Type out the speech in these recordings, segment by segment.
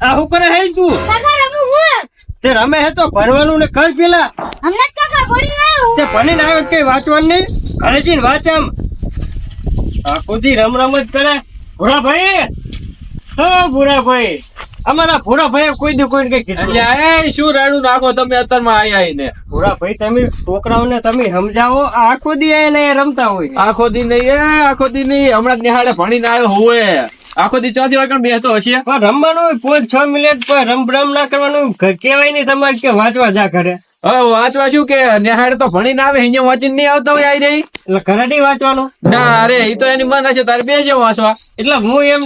આ હું કરે હે તું? તે રમે હે તો ભણવાનું ને કર પેલા. તે ભણીને આવ્યો કઈ વાંચવાનું નહીં. ઘરે જઈને વાંચ આમ. આખો દી રમ જ કરે. ભૂરા ભાઈ, ભૂરા ભાઈ, અમારા ભૂરા ભાઈ કોઈ દી કોઈને કઈ કીધું. શું રાડું નાખો તમે અત્યારમાં આવીને? ભૂરા ભાઈ તમે છોકરાઓને તમે સમજાવો. આખો દી આવીને રમતા હોય. આખો દી નહીં, આખો દી નહીં. હમણાં નિહાળે ભણીને આવ્યો હોય. આખો દી ચોથી વાગે બેસતો હશે. પણ રમવાનું હોય 5-6 મિનિટ પર રમ ના કરવાનું. કેવાય નહીં તમારે કે વાંચવા જા કરે. હવે વાંચવા શું કે નિહાળે તો ભણીને આવે, અહીંયા વાંચીને નહીં આવતા હોય આવી રહી. એટલે ઘરે નહીં વાંચવાનું. ના અરે એ તો એની મન હશે તારે બેસે વાંચવા. એટલે હું એમ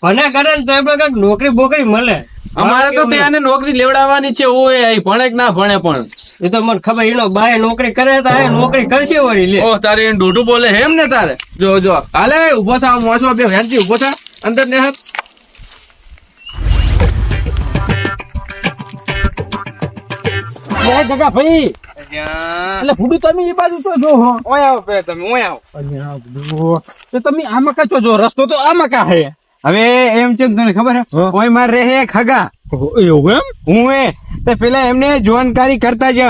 ભણે કરે ને તો એમ કઈક નોકરી બોકરી મળે. અમારે તો ત્યાં નોકરી લેવડાવવાની છે. ઓય ભણે કે ના ભણે પણ એ તો મને ખબર. એનો બાય નોકરી કરે તો નોકરી કરશે વળી લે. ઓ તારે એને ડોઢું બોલે એમ ને તારે? જો હાલે ઉભો થા, વાંચવા બે વેરથી ઉભો થા અંદર ને હાથ. કાકા ભાઈ એટલે ફૂડું તમે એ બાજુ તો જો હો. ઓય આવો પેલા તમે, ઓય આવો. તો તમે આમાં કા જો રસ્તો તો આમાં કા હે. હવે એમ છે તને ખબર હે, ઓય માર રહે ખગા એવું એમ? હું એ તો પેલા એમને જાણકારી કરતા જ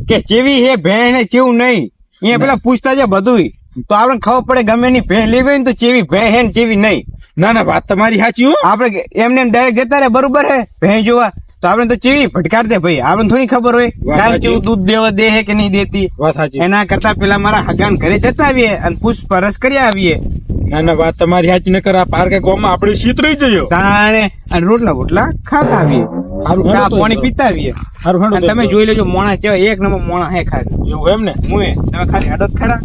કે જેવી હે ભેં ને જેવું નહીં. અહીંયા પેલા પૂછતા છે બધું, તો આપણે ખબર પડે ગમે ની ભેં લેવી ને તો જેવી ભેં હે ને જેવી નહીં. ના ના વાત તમારી સાચી હો. આપડે એમને ડાયરેક્ટ જતા રહે બરોબર હે ભેં જોવા, તો આપણે તો ચેવી ભટકાર દે ભાઈ. આપણે થોડી ખબર હોય કાલ કેવું દૂધ દેવા દે હે કે નહીં દેતી. એના કરતા પેલા મારા હગાન ઘરે જતા આવીએ અને પૂછપરછ કરી આવીએ. ના ના વાત તમારી સાચી ન કર. આ પાર્કે ગામમાં આપણે શીત રહી જયો તાણે અને રોટલા બોટલા ખાતા આવીએ, ચા પાણી પીતા આવીએ. તમે જોઈ લેજો મોણા કેવા એક નંબર મોણા હે ખાલી. એવું એમ ને? હું તમે ખાલી હડો ખરા.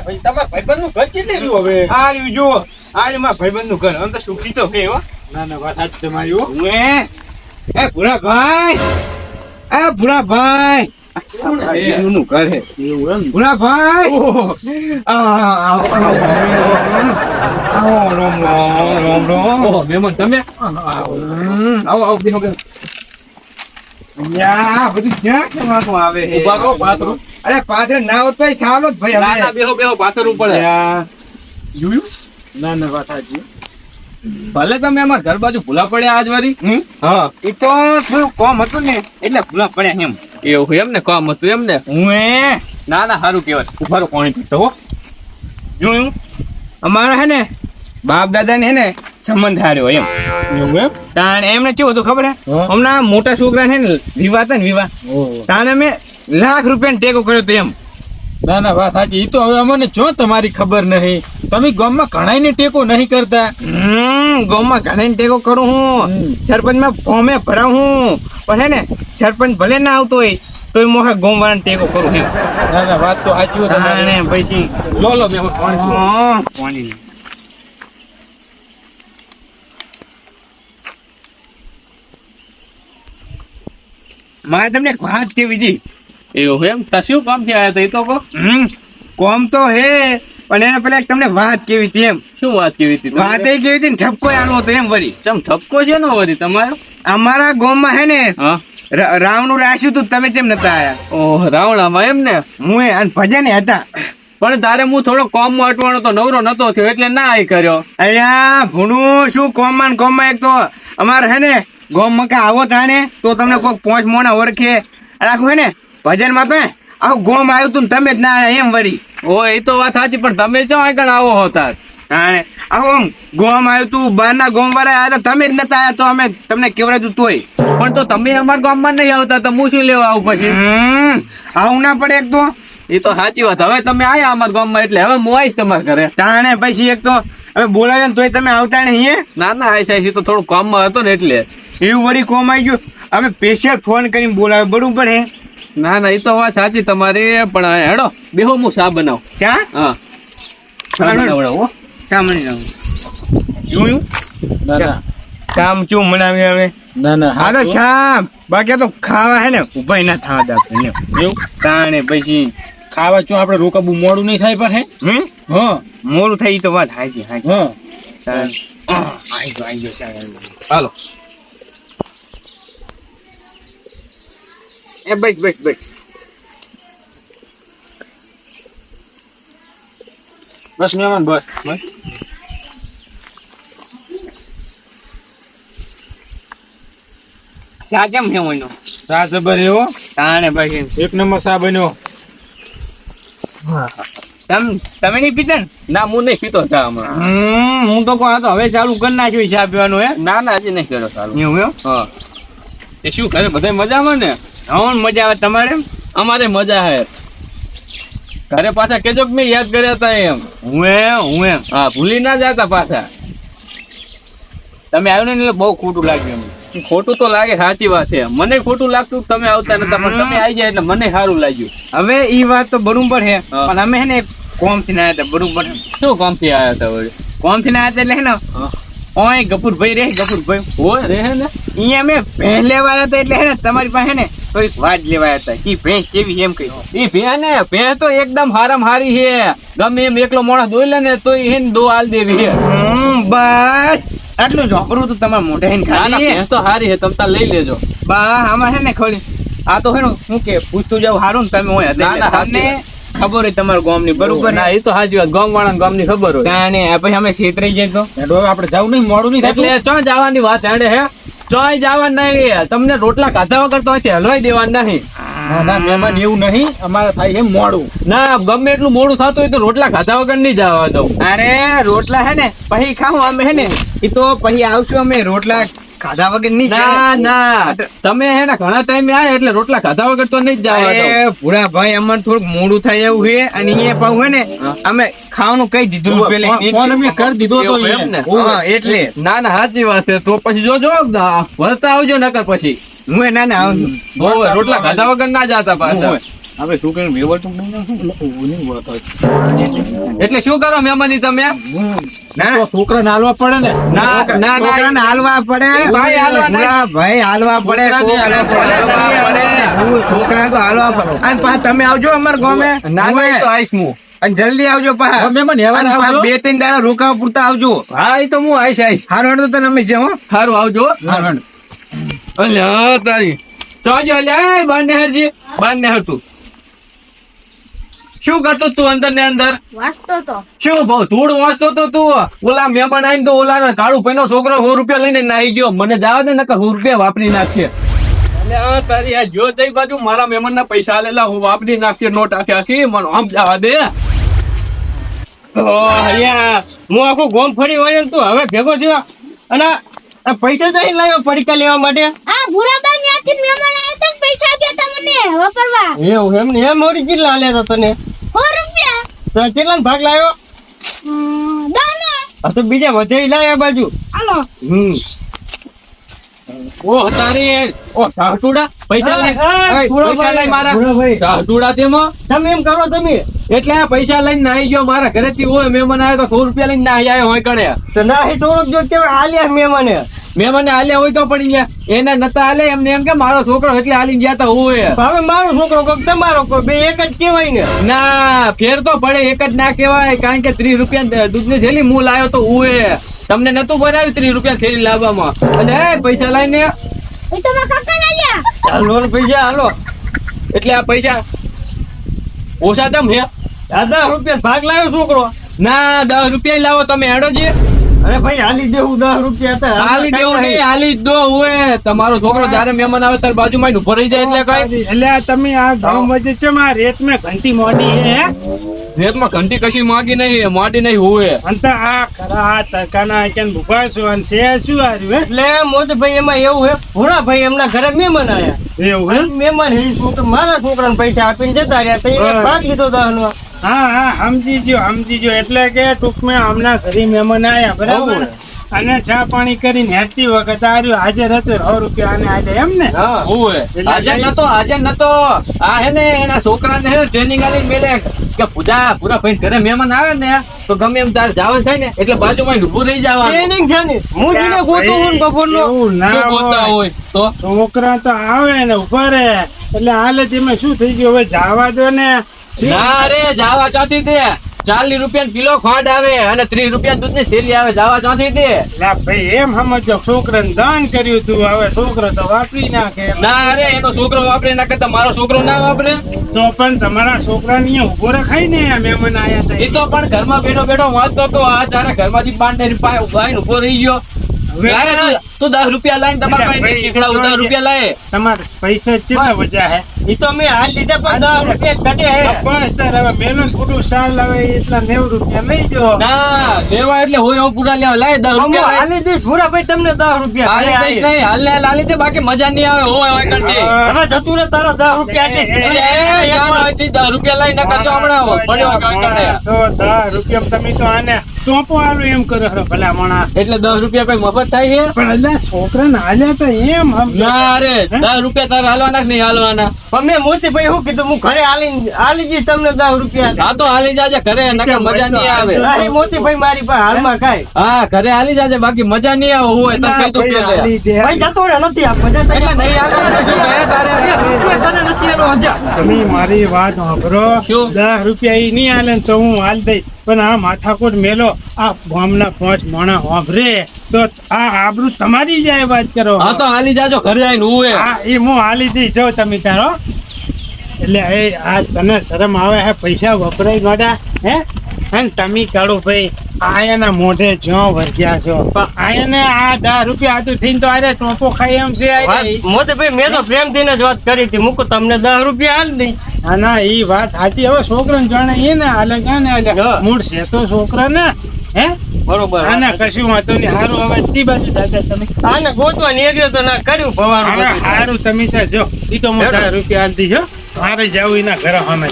ભાઈ તમારા ભાઈબંધ નું ઘર કેટલી રહ્યું હવે? આ રહ્યું જુઓ, આ રહ્યું મારા ભાઈબંધ નું ઘર. આમ તો સુખી તો હે હો. ના ના વાત સાચી તમારી હો. હું એ ભૂરા ભાઈ, ભૂરા ભાઈ નું ઘર હે. એવું એમ? ભૂરા ભાઈ આવો રોમ રોમ રોમ. મહેમાન તમે આવો બેહો બેહો. બધું ક્યાં કહેવાનું આવે હે? ઉભા રહો પાથરું. અરે પાછળ ના હોત તો ચાલો જ ભાઈ. ના ના બેહો બેહો પાથરું પડે. જોયું? ના ના વાત સાચી. ભલે તમે અમારા ઘર બાજુ ભૂલા પડ્યા આજ વારી. હા એ તો થોડું કોમ હતું ને એટલે ભૂલા પડ્યા એમ. એવું એમ ને? કામ હતું એમ ને? હું ના ના સારું કેવાય. ઉભારો પાણી પીતો હો. જોયું અમારા હે ને બાપ દાદા ને હે ને સંબંધ હાર્યો એમ. એવું એમ? તાણ એમને કેવું હતું ખબર હે? હમણાં મોટા છોકરા છે ને વિવાહ હતા ને વિવાહ, તાણ અમે લાખ રૂપિયા ટેકો કર્યો હતો એમ. ના ના વાત સાચી. એ તો હવે અમને જો તમારી ખબર નહીં. તમે ગામમાં ઘણા ને ટેકો નહીં કરતા. ગામમાં ઘણા ટેકો કરું હું, સરપંચ માં ફોર્મે ભરાવું હું, પણ હે ને સરપંચ ભલે ના આવતો હોય તો મોખા ગામ વાળાને ટેકો કરું એમ. ના ના વાત તો સાચી. પછી લો લો બે પાણી. મારે તમને એક વાત કેવી હતી. એવું એમ? તા શું કામ છે આયા? એ તો કહો. કોમ તો હે પણ એને પેલા તમને વાત કેવી હતી એમ. શું વાત કેવી હતી? વાત એ કેવી હતી ને ઠપકો આલો હતો એમ. વળી ચમ ઠપકો છે ને વળી તમારો? અમારા ગામમાં હે ને હા રાવણું રાખ્યું તું, તમે કેમ નતા આયા? ઓહ રાવણામાં એમ ને? હું અને ભજન હતા પણ તારે હું થોડો કોમમાં અટવાનો તો નવરો નતો થયો એટલે ના આઈ કર્યો. અલ્યા ભૂણું શું કોમમાં એક તો અમારે હે ને ગામમાં કે આવો તાણે તો તમને કોઈ 5 મોણા ઓળખે રાખવું હે ને ભજન માં તો આવું ગોમ આવ્યું તું તમે જ ના આયા એમ. વળી ઓ એ તો વાત સાચી. પણ તમે ચો આગળ આવો હોતા? તાણે આવું ગોમ આવ્યું તું, બહાર ના ગોમ વાળા આવ્યા તો તમે જ નતા આયા તો અમે તમને કેવડાવ્યું તોય. પણ તો તમે અમારા ગામમાં નહીં આવતા તો હું શું લેવા આવું પછી? આવું ના પડે એક તો. એ તો સાચી વાત. હવે તમે આયા અમારા ગામમાં એટલે હવે હું આવીશ તમારા ઘરે. તાણે પછી એક તો હવે બોલાવ્યા ને તોય તમે આવતા નહીં. ના ના આવીશ આવીશ. તો થોડું કામમાં હતો ને એટલે. એવું વળી કોમ આવી ગયું. અમે સ્પેશિયલ ફોન કરીને બોલાવે બરોબર હે. ના ના એ તો વાત સાચી તમારી. પણ હેડો બેહો હું ચા બનાવ. ચા? હા ચા બનાવડાવો. ચા મળી જાવ. જોયું? ના ના શામ ચું મનાવી હવે. ના ના હા તો શામ બાકી તો ખાવા હે ને ઉભા ના થવા દે. એવું તાણે પછી ખાવા ચો આપડે રોકાવું મોડું નહીં થાય પણ હે. હા મોડું થઈ તો વાત હાજી હાજી હા આઈ ગયો ચાલ હાલો એ બસ બસ બસ બસ મહેમાન બસ બસ ચા કેમ છે મહિનો ચા જબર એવો તાણે પછી એક નંબર ચા બન્યો તમે નહીં પીતા ને ના હું નહીં પીતો ચા હમણાં હું તો કહું આ તો હવે ચાલુ કરી નાખ્યું ચા પીવાનું હે ના ના હજી નહીં કર્યો સારું એવું એમ હા એ શું કરે બધા મજામાં ને હા મજા આવે તમારે અમારે મજા હે ઘરે પાછા કેજો કે મેં યાદ કર્યા હતા એમ હું એમ હા ભૂલી ના જતા પાછા તમે આવ્યો ને એટલે બહુ ખોટું લાગ્યું એમ ખોટું તો લાગે સાચી વાત છે મને ખોટું લાગતું કે તમે આવતા નતા પણ તમે આવી જાય એટલે મને સારું લાગ્યું હવે ઈ વાત તો બરોબર છે હા. પણ અમે હે ને કોમ થી ના હતા બરોબર શું કામથી આવ્યા હતા વળી કોમ થી ના હતા એટલે હે ને ઓય ગફુરભાઈ રે ગફુરભાઈ હોય રહે ને અહીંયા અમે ભેંસ લેવા હતા એટલે હે ને તમારી પાસે ને થોડીક વાત લેવા હતા કે ભેંસ જેવી એમ કહી એ ભે તો એકદમ હારામ હારી છે ગમે એમ એકલો માણસ દોઈ લે ને તો એને દો હાલ દેવી છે બસ આટલું ઝોપડું તો તમારા મોઢે હે ને ના ના ખાલી ભેંસ તો હારી છે તમે તાર લઈ લેજો બા આમાં હે ને ખોલી આ તો હે ને હું કે પૂછતું જાવ હારું ને તમે હોય ના, ના, તમને ખબર હોય તમારા ગામ ની બરોબર ના એ તો સાચી વાત ગામ વાળા ગામ ની ખબર હોય તાને પછી અમે છેતરાઈ જાય તો આપણે જવું નહીં મોડું નહીં એટલે ચો જવાની વાત હેડે હે ચોય જવાનું નહીં તમને રોટલા ખાધા વગર તો અહીંથી હલવાઈ દેવાનું નહીં ના મહેમાન એવું નહીં અમારે થાય એમ મોડું ના ગમે એટલું મોડું થતું હોય તો રોટલા ખાધા વગર નહીં જવા દઉં અરે રોટલા હે ને પછી ખાવું અમે હે ને એ તો પછી આવશું અમે રોટલા ખાધા વગર નહીં ના ના તમે હે ને ઘણા ટાઈમે આયા એટલે રોટલા ખાધા વગર તો નહીં જ જવા દઉં અરે ભૂરા ભાઈ અમને થોડુંક મોડું થાય એવું છે અને અહીંયા પાછું હે ને અમે ખાવાનું કઈ દીધું પેલે ફોન અમે કરી દીધો તો એમ ને હા, એટલે ના ના સાચી વાત છે તો પછી જોજો વળતા આવજો નકર પછી હું ના ના આવું છું. હોવે, રોટલા ખાધા વગર ના જતા પાછા હોવે. આપણે શું કર્યું વેવટું એટલે શું કરો મહેમાની તમે ના છોકરા હાલવા પડે ને ના ના છોકરાને હાલવા પડે ભાઈ હાલવા નહીં. ભૂરા ભાઈ હાલવા પડે છોકરાને છોકરાને હાલવા પડે છોકરા તો હાલવા પડે અને પાછા તમે આવજો અમારા ગામે ના ના એ તો આવીશ હું અને જલ્દી આવજો પાછા મહેમાન હેવાન અને પાછા આવજો. 2-3 દાડા રોકાવા પૂરતા આવજો હા એ તો હું આવીશ હારું હેડો તો તમે જે હો સારું આવજો હારું હેડો. અલ્યા તારી ચોજો અલ્યા એ બાર નેહરજી બાર નેહર તું શું કરતો તું અંદર ને અંદર વાંચતો તો શું ભાવ ધૂળ વાંચતો તો તું ઓલા મહેમાન આવીને તો ઓલા કાળું ભાઈ છોકરો 100 રૂપિયા લઈને નાહી ગયો મને જવા દે નકર 100 રૂપિયા વાપરી નાખશે અલ્યા તારી આ જો જઈ બાજુ મારા મહેમાન ના પૈસા આલેલા હું વાપરી નાખશે નોટ આખી આખી મને આમ જવા દે અહીંયા હું આખું ગોમ ફરી વળ્યો ને તું હવે ભેગો થયો અને આ પૈસા તો અહીં લાવ્યો પડીકા લેવા માટે આ ભૂરાબા ન્યાથી મહેમાન આયા તા ને પૈસા આપ્યા તા મને વાપરવા એવું એમ ને એમ મોરી કેટલા આલ્યા હતા તને 100 રૂપિયા તો કેટલા ભાગ લાવ્યો દાનો આ તો બીજા વધે લાવ્યા બાજુ આનો ઓ તારી ઓ સાહટુડા પૈસા લઈ હા, પૈસા લઈ મારા ભૂરાભાઈ. સાહટુડા તેમાં તમે એમ કરો તમે એટલે આ પૈસા લઈને નાહી ગયો મારા ઘરેથી હોય મહેમાન આવ્યો તો 100 રૂપિયા લઈને નાહી આવ્યો હોય કણે તો ના એ થોડોક જો કેવાય આલ્યા મહેમાને મહેમાને હાલ્યા હોય તો પણ ગયા એને નતા હાલે એમને એમ કે મારો છોકરો એટલે હાલીને ગયા તા હોય હવે મારો છોકરો કોક તમારો કોક બે એક જ કેવાય ને ના ફેર તો પડે એક જ ના કહેવાય કારણ કે 30 રૂપિયા દૂધની થેલી હું લાવ્યો તો હોય તમને નતું બનાવ્યું 30 રૂપિયા થેલી લાવવામાં અને એ પૈસા લઈને એ તો મારા કાકા લાલ્યા હાલો ને પૈસા હાલો એટલે આ પૈસા ઓછા તમ હે આ 10 રૂપિયા ભાગ લાવ્યો છોકરો ના 10 રૂપિયા લાવો તમે હેડો જે અરે ભાઈ હાલી દેવું 10 રૂપિયા હતા હાલી દેવું નહીં હાલી જ દો હોય તમારો છોકરો જયારે મહેમાન આવે ત્યારે બાજુમાં ઉભો રહી જાય એટલે કઈ એટલે તમે આ ગામ વચ્ચે છે માં રેત માં ઘંટી મોડી હે રેતમાં ઘંટી કશી માગી નહીં મોડી નહીં હોય અંત આ ખરા તરકાના કેન ભૂખા છો અને શે શું આર્યું એટલે મોટભાઈ એમાં એવું હે ભૂરા ભાઈ એમના ઘરે મહેમાન આયા હે એવું હે મહેમાન હે છોકરો મારા છોકરાને પૈસા આપીને જતા રહ્યા તો એને ભાગ લીધો 10 નો હા હા સમજી ગયો એટલે કે ટૂંકમાં હમણાં ઘરે મહેમાન આયા બરાબર અને ચા પાણી કરીને હેઠતી વખત આર્યું હાજર હતો 100 રૂપિયા અને આજે એમ ને હા હોય હાજર નતો આ હે ને એના છોકરાને હે ટ્રેનિંગ આલી મેલે કે પૂરા ભાઈ ઘરે મહેમાન આવે ને તો ગમે એમ તારે જવાનું થાય ને એટલે બાજુમાં ઉભું રહી જવાનું ટ્રેનિંગ છે ને હું જીને ગોતું હું બપોરનો એવું ના શું ગોતતા હોય. હોય તો છોકરા તો આવે ને ઉભા રહે એટલે હાલે તેમાં શું થઈ ગયું હવે જવા દો ને ના રે જાવા ચાતી તે 40 રૂપિયા કિલો ખાંડ આવે અને 30 રૂપિયા દૂધ ની થેલી આવે જવા ચોથી દે લા ભાઈ એમ સમજો છોકરાને દાન કર્યું તું હવે છોકરો તો વાપરી નાખે ના અરે એનો છોકરો વાપરે ના કરતા મારો છોકરો ના વાપરે તો પણ તમારા છોકરાને અહીંયા ઉભો રખાય ને આ મહેમાન આયા એ તો પણ ઘરમાં બેઠો બેઠો વાંચતો તો આ ચારે ઘરમાંથી 5 ઉભાઈને ઉભો રહી ગયો ત્યારે તું 10 રૂપિયા લાઈને તમારા પાસે શીખડાવું 10 રૂપિયા લાય તમારે પૈસા કેટલા વજા હે ઈ તો મેં હાલ લીધા પણ 10 રૂપિયા ઘટે હે બસ તાર હવે મેલન પૂરું સાલ હવે એટલા 90 રૂપિયા લઈ જો ના લેવા એટલે હોય હું પૂરા લેવા લાય 10 હું રૂપિયા લાય હાલી દઈશ ભૂરા ભાઈ તમને 10 રૂપિયા હાલે દઈશ નહીં હાલે દે બાકી મજા નહીં આવે હોય હોય કરજે હવે જતું રે તારા 10 રૂપિયા એ જાણ હોય થી 10 રૂપિયા લઈ ન કરજો હમણાં પડ્યો કાંઈ તો 10 રૂપિયા તમે તો આને સોંપો આલો એમ કરો હરો ભલા માણા એટલે 10 રૂપિયા કઈ મફત થાય છે પણ અલ્લા છોકરાને હાલ્યા તો એમ સમજો ના અરે 10 રૂપિયા તારે હાલવાના કે નહીં હાલવાના પણ મેં મોતી ભાઈ શું કીધું હું ઘરે હાલી જઈશ તમને 10 રૂપિયા હા તો હાલી જાજે ઘરે નકર મજા નહીં આવે અરે મોતી ભાઈ મારી પાસે હાલમાં કાંઈ હા ઘરે હાલી જાજે બાકી મજા નહીં આવે હોય તને કઈ તો કે દે હાલી દે. ભાઈ જતો રે નથી આ બધા એટલે નહીં હાલવાના શું કહે તારે રૂપિયા તને નથી એનો હજા તમે મારી વાત સાંભળો શું? 10 રૂપિયા ઈ નહીં હાલે ને તો હું હાલ દઈ પણ આ માથાકૂટ મેલો આ ગામના 5 માણા વાપરે તો આ આબરૂ તમારી જાય વાત કરો હા તો હાલી જાજો ઘરે આવીને હું હા એ હું હાલી જઈ જાઉં તમે તારો એટલે એ આ તને શરમ આવે હે પૈસા વપરાય ગોડા હે અને તમે કાઢો ભાઈ આયાના મોઢે જો વર્ગ્યા છો પણ આયાને આ 10 રૂપિયા આટલું થઈને તો આરે ટોપો ખાઈ એમ છે આરે. મોતી ભાઈ મેં તો પ્રેમથી જ વાત કરી હતી મૂકો તમને 10 રૂપિયા હાલ દઈ ના ના એ વાત સાચી હવે છોકરાને જાણે એ ને હાલે ક્યાં ને હાલે હા. મૂળ છે તો છોકરા ને હે બરોબર આના કશું વાંધો નહીં હારું હવે તી બાજુ દાદા તમે આને ગોતવા નીકળ્યો તો ના કર્યું ભવાનું હવે બધું. હારું તમે ત્યાં જો ઈ તો હું 10 રૂપિયા હાલ દીજો મારે જવું એના ઘરે અમે